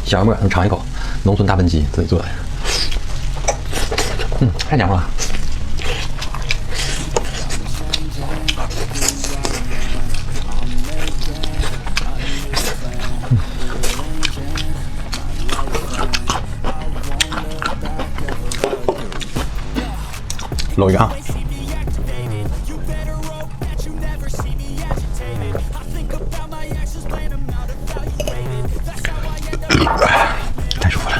小馍，你尝一口，农村大焖鸡自己做的，太香了。搂一个啊！太舒服了。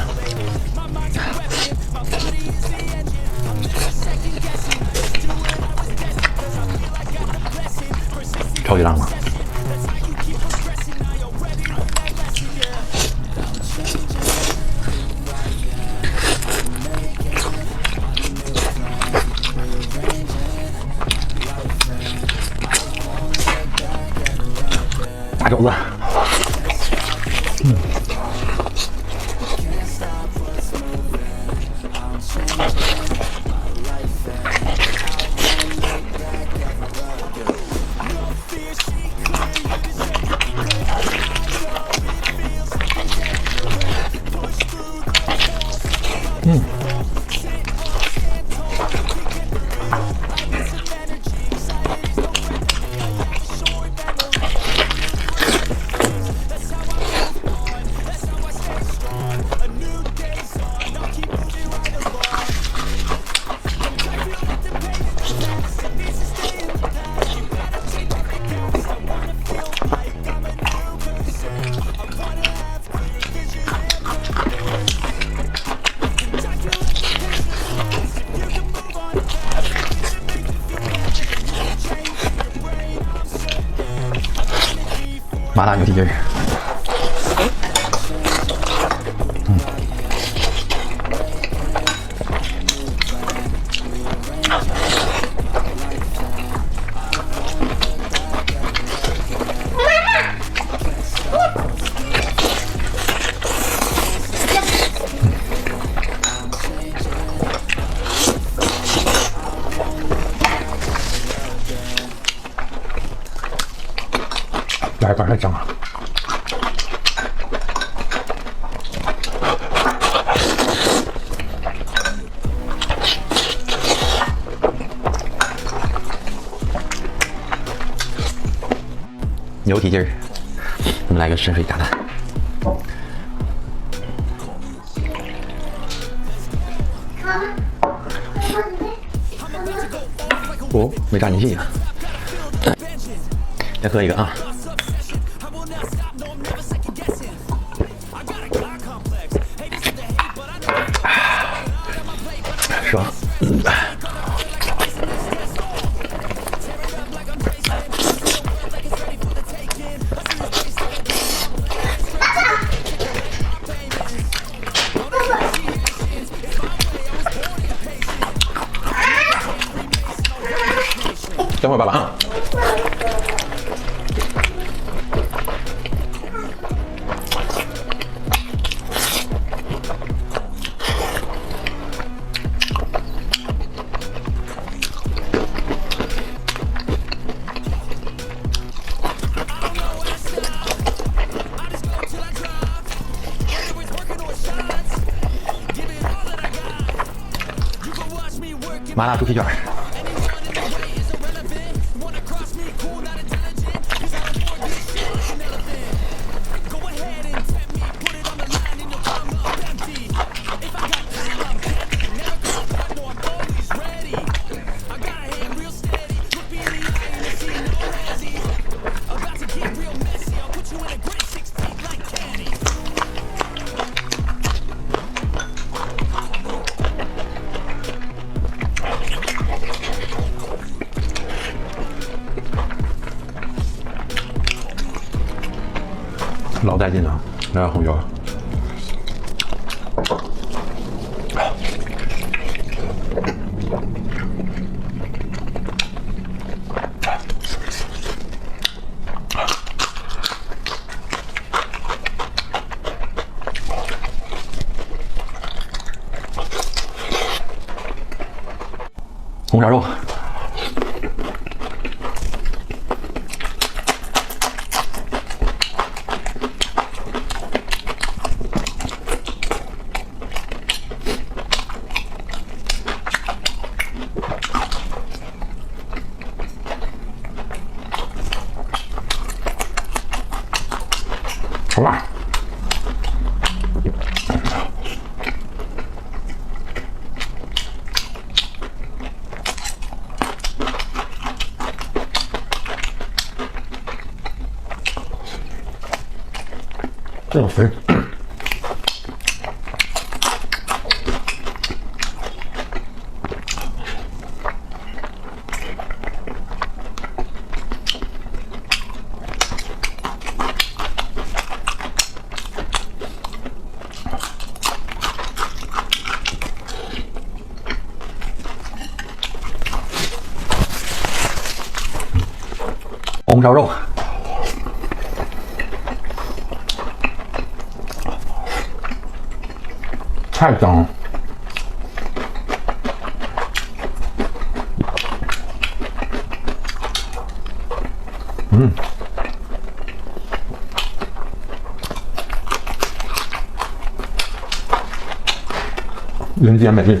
超级辣吗？大肘子，麻辣牛蹄筋儿。来一块太香了。牛蹄筋儿，我们来个深水炸弹。哦，没炸进去呀。再喝一个啊。爽。等会儿爸爸啊。麻辣猪蹄卷。老带劲了，来点红椒。红烧肉。好辣。这个肥。红烧肉，太香了。人间美味。